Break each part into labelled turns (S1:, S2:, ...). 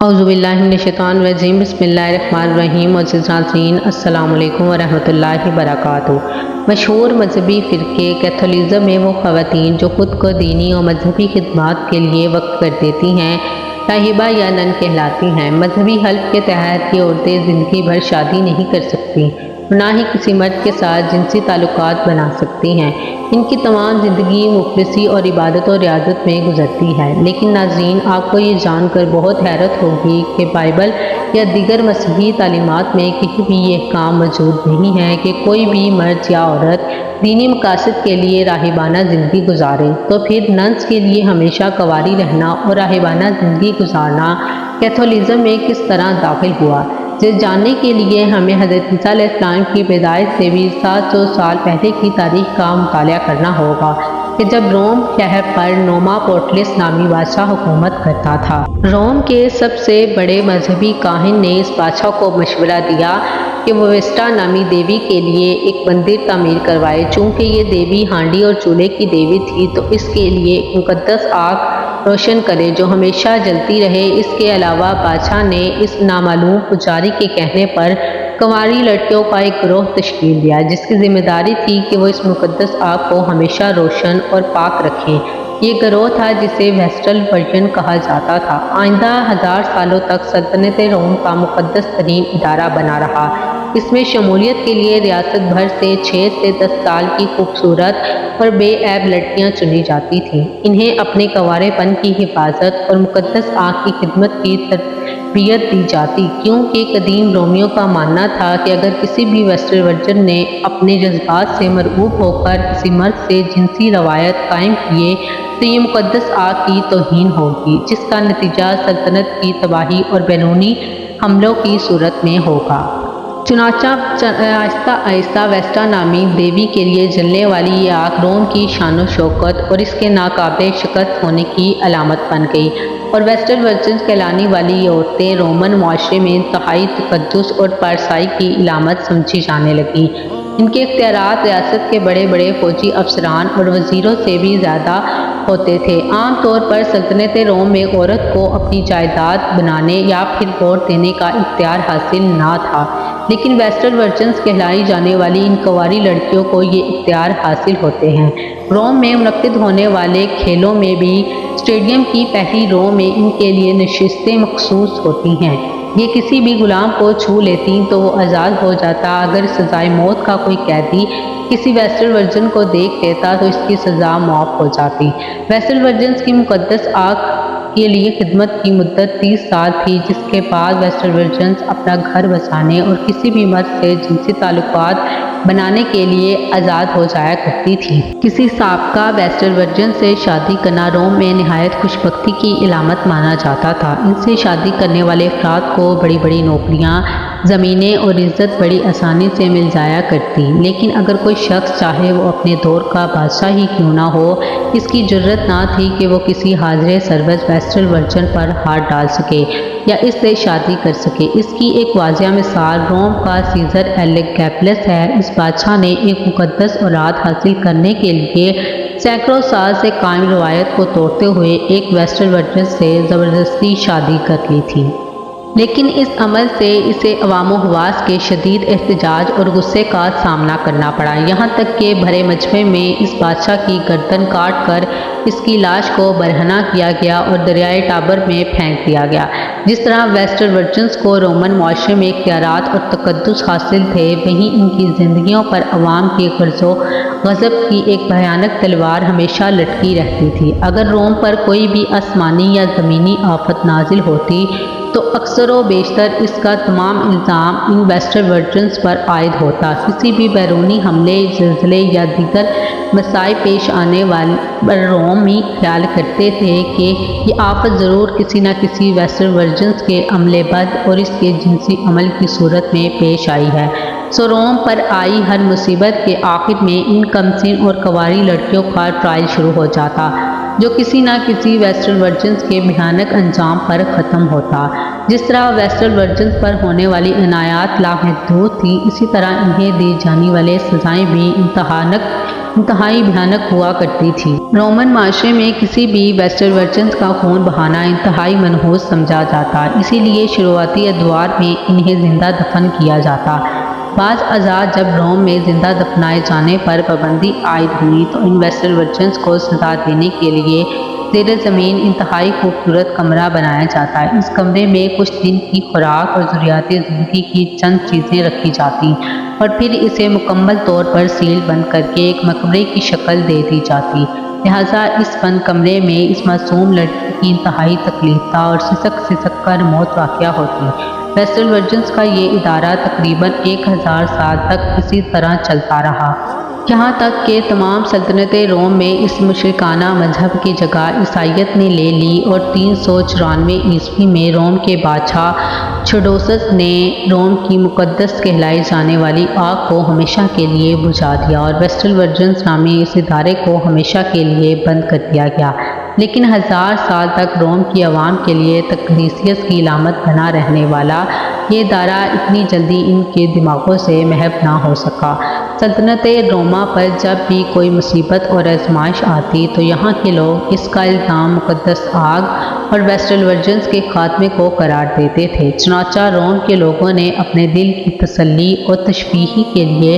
S1: औज़ुबिल्लाहिमिनश्शैतानिर्रजीम बिस्मिल्लाहिर्रहमानिर्रहीम। मुअज़्ज़िज़ नाज़रीन, अस्सलामु अलैकुम वरहमतुल्लाहि वबरकातुहू। मशहूर मजहबी फ़िरक़े कैथोलिज़म में वो ख़वातीन जो ख़ुद को दीनी और मजहबी खिदमात के लिए वक़्फ़ कर देती हैं राहिबा या नन कहलाती हैं। मजहबी हल्फ़ के तहत ये औरतें ज़िंदगी भर शादी नहीं कर सकती, ना ही किसी मर्द के साथ जिनसी ताल्लुकात बना सकती हैं। इनकी तमाम ज़िंदगी मुफ़लिसी और इबादत और रियादत में गुजरती है। लेकिन नाज़रीन, आपको ये जानकर बहुत हैरत होगी कि बाइबल या दीगर मसीही तालीमात में कहीं भी ये काम मौजूद नहीं है कि कोई भी मर्द या औरत दीनी मकासद के लिए राहिबाना ज़िंदगी गुजारे। तो फिर नन्स के लिए हमेशा कंवारी रहना और राहिबाना ज़िंदगी गुजारना कैथोलिज़म में किस तरह दाखिल हुआ, जिसे जानने के लिए हमें हज़रत ईसा अलैहिस्सलाम की पैदाइश से भी 700 साल पहले की तारीख़ का मुताला करना होगा कि जब रोम शहर पर नोमा पोर्टलिस नामी बादशाह हुकूमत करता था। रोम के सबसे बड़े मजहबी काहिन ने इस बादशाह को मशवरा दिया कि वो वेस्टा नामी देवी के लिए एक मंदिर तामीर करवाए। चूँकि ये देवी हांडी और चूल्हे की देवी थी, तो इसके लिए एक मुक़द्दस आग रोशन करे जो हमेशा जलती रहे। इसके अलावा बादशाह ने इस नामालूम पुजारी के कहने पर कंवारी लड़कियों का एक गिरोह तश्कील दिया, जिसकी जिम्मेदारी थी कि वो इस मुक़द्दस आग को हमेशा रोशन और पाक रखें। ये गिरोह था जिसे वेस्टल वर्जन कहा जाता था। आइंदा 1000 सालों तक सल्तनत रोम का मुक़द्दस तरीन इदारा बना रहा। इसमें शमूलियत के लिए रियासत भर से 6 से 10 साल की खूबसूरत और बेऐब लड़कियां चुनी जाती थीं। इन्हें अपने कंवारेपन की हिफाजत और मुक़द्दस आग की खिदमत की तरबियत दी जाती, क्योंकि कदीम रोमियों का मानना था कि अगर किसी भी वेस्टल वर्जन ने अपने जज्बात से मरऊब होकर किसी मर्द से जिनसी रवायत कायम किए तो ये मुक़द्दस आग की तौहीन होगी, जिसका नतीजा सल्तनत की तबाही और बैरूनी हमलों की सूरत में होगा। चुनाचा आहिस्ता आहिस्ता वेस्टा नामी देवी के लिए जलने वाली ये आग रोम की शान शौकत और इसके नाकाबिल शिकस्त होने की अलामत बन गई, और वेस्टल वर्जन कहलाने वाली ये औरतें रोमन मुआशरे में इंतहाई तकद्दुस और परसाई की अलामत समझी जाने लगी। इनके इख्तियारात रियासत के बड़े बड़े फौजी अफसरान और वज़ीरों से भी ज़्यादा होते थे। आम तौर पर सल्तनत रोम में औरत को अपनी जायदाद बनाने या फिर वोट देने का इख्तियार हासिल ना था, लेकिन वेस्टल वर्जन्स कहलाई जाने वाली इन कंवारी लड़कियों को ये इख्तियार हासिल होते हैं। रोम में मुनक्किद होने वाले खेलों में भी स्टेडियम की पहली रो में इनके लिए नशिस्तें मखसूस होती हैं। ये किसी भी गुलाम को छू लेती तो वो आज़ाद हो जाता। अगर सजाए मौत का कोई कैदी किसी वेस्टल वर्जन को देख लेता तो इसकी सज़ा मौत हो जाती। वेस्टल वर्जन्स की मुक़द्दस आग के लिए खिदमत की मुद्दत 30 साल थी, जिसके बाद वेस्टल वर्जन्स अपना घर बसाने और किसी भी मर्द से जिनसी ताल्लुकात बनाने के लिए आज़ाद हो जाया करती थी। किसी साबका वेस्टल वर्जन से शादी करना रोम में निहायत खुशबख्ती की इलामत माना जाता था। इनसे शादी करने वाले अफराद को बड़ी बड़ी नौकरियाँ, ज़मीनें और इज़्ज़त बड़ी आसानी से मिल जाया करती। लेकिन अगर कोई शख्स चाहे वो अपने दौर का बादशाह ही क्यों ना हो, इसकी जुर्रत ना थी कि वो किसी हाज़िर सरबस वेस्टल वर्जन पर हाथ डाल सके या इससे शादी कर सके। इसकी एक वाज़िया मिसाल रोम का सीज़र एलेगैबलस है। इस बादशाह ने एक मुक़द्दस औलाद हासिल करने के लिए सैकड़ों साल से कायम रवायत को तोड़ते हुए एक वेस्टल वर्जन से ज़बरदस्ती शादी कर ली थी। लेकिन इस अमल से इसे अवाम हवास के शदीद एहतजाज और गुस्से का सामना करना पड़ा। यहाँ तक कि भरे मजमे में इस बादशाह की गर्दन काट कर इसकी लाश को बरहना किया गया और दरियाए टाबर में फेंक दिया गया। जिस तरह वेस्टल वर्जन्स को रोमन मुआशरे में इख्तियारात और तकद्दुस हासिल थे, वहीं इनकी ज़िंदगियों पर अवाम के गर्ज़ो गज़ब की एक भयानक तलवार हमेशा लटकी रहती थी। अगर रोम पर कोई भी आसमानी या ज़मीनी आफत नाजिल होती तो अक्सर व बेशतर इसका तमाम इल्ज़ाम इन वेस्टल वर्जन्स पर आयद होता। किसी भी बैरूनी हमले, ज़िलज़ले या दीगर मसाइब पेश आने वाले पर रोमी ख्याल करते थे कि ये आफत ज़रूर किसी न किसी वेस्टल वर्जन्स के अमले बद और इसके जिनसी अमल की सूरत में पेश आई है। सो रोम पर आई हर मुसीबत के आखिर में इन कमसिन और कंवारी लड़कियों का ट्रायल शुरू हो जाता, जो किसी न किसी वेस्टल वर्जन्स के भयानक अंजाम पर ख़त्म होता। जिस तरह वेस्टल वर्जन्स पर होने वाली इनायात लामहदूद थी, इसी तरह इन्हें दी जाने वाली सज़ाएँ भी इंतहानक इंतहाई भयानक हुआ करती थी। रोमन माशरे में किसी भी वेस्टर्न वर्जन्स का खून बहाना इंतहाई मनहूस समझा जाता, इसीलिए शुरुआती अदवार में इन्हें जिंदा दफन किया जाता। बाज़ आज़ाद जब रोम में जिंदा दफनाए जाने पर पाबंदी आयद हुई तो इन वेस्टर्न वर्जन्स को सजा देने के लिए ज़ेरे ज़मीन इंतहाई खूबसूरत कमरा बनाया जाता है। इस कमरे में कुछ दिन की खुराक और ज़रूरियाती ज़िंदगी की चंद चीज़ें रखी जाती और फिर इसे मुकम्मल तौर पर सील बंद करके एक मकबरे की शक्ल दे दी जाती। लिहाजा इस बंद कमरे में इस मासूम लड़की की इंतहाई तकलीफ और सिसक सिसक कर मौत वाक़या होती। वेस्टर्न वर्जन्स का ये इदारा तकरीबन 1000 साल तक इसी तरह चलता रहा, यहाँ तक कि तमाम सल्तनत रोम में इस मुशरिकाना मजहब की जगह ईसाइयत ने ले ली और 394 ईस्वी में रोम के बादशाह थोडोसस ने रोम की मुक़द्दस कहलाई जाने वाली आग को हमेशा के लिए बुझा दिया और वेस्टर्न वर्जन्स नामी इस इदारे को हमेशा के लिए बंद कर दिया गया। लेकिन 1000 साल तक रोम की आवाम के लिए तकदीसियत की इलामत बना रहने वाला ये इदारा इतनी जल्दी इनके दिमागों से महव ना हो सका। सल्तनत रोमा पर जब भी कोई मुसीबत और आजमाइश आती तो यहाँ के लोग इसका इल्ज़ाम मुक़द्दस आग और वेस्टर्न वर्जन्स के खात्मे को करार देते थे। चुनांचे रोम के लोगों ने अपने दिल की तसल्ली और तशफ़ीही के लिए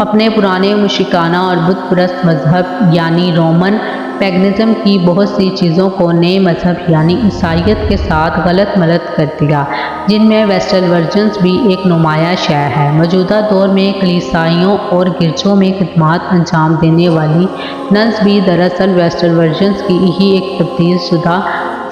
S1: अपने पुराने मुशरिकाना और बुत परस्त मजहब यानी रोमन पैगनिज़म की बहुत सी चीज़ों को नए मजहब यानी ईसाइयत के साथ गलत मलत कर दिया, जिनमें वेस्टर्न वर्जन्स भी एक नुमाया शय है। मौजूदा दौर में कलीसियाओं और गिरजों में खिदमत अंजाम देने वाली नन्स भी दरअसल वेस्टर्न वर्जन्स की ही एक तब्दील शुदा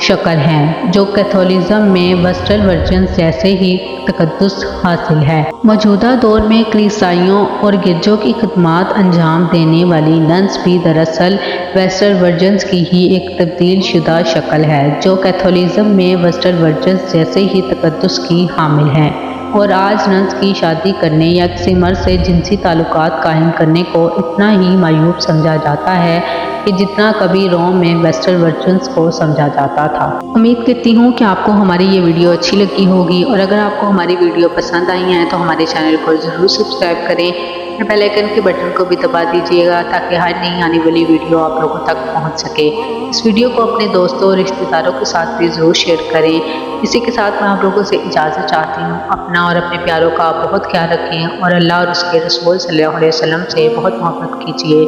S1: शक्ल हैं, जो कैथोलिज़म में वेस्टर्न वर्जन्स जैसे ही तकद्दुस हासिल है। मौजूदा दौर में कलीसियाओं और गिरजों की खिदमत अंजाम देने वाली नन्स भी दरअसल वेस्टर्न वर्जन्स की ही एक तब्दील शुदा शक्ल है, जो कैथोलिज़म में वेस्टर्न वर्जन्स जैसे ही तकद्दुस की हामिल हैं। और आज नन्स की शादी करने या किसी मर्द से जिनसी ताल्लुकात कायम करने को इतना ही मायूब समझा जाता है कि जितना कभी रोम में वेस्टर्न वर्जन्स को समझा जाता था। उम्मीद करती हूँ कि आपको हमारी ये वीडियो अच्छी लगी होगी और अगर आपको हमारी वीडियो पसंद आई है तो हमारे चैनल को ज़रूर सब्सक्राइब करें, बेल आइकन के बटन को भी दबा दीजिएगा ताकि हर नई आने वाली वीडियो आप लोगों तक पहुंच सके। इस वीडियो को अपने दोस्तों और रिश्तेदारों के साथ भी ज़रूर शेयर करें। इसी के साथ मैं आप लोगों से इजाज़त चाहती हूँ। अपना और अपने प्यारों का बहुत ख्याल रखें और अल्लाह और उसके रसूल सल्लल्लाहु अलैहि वसल्लम से बहुत मोहब्बत कीजिए।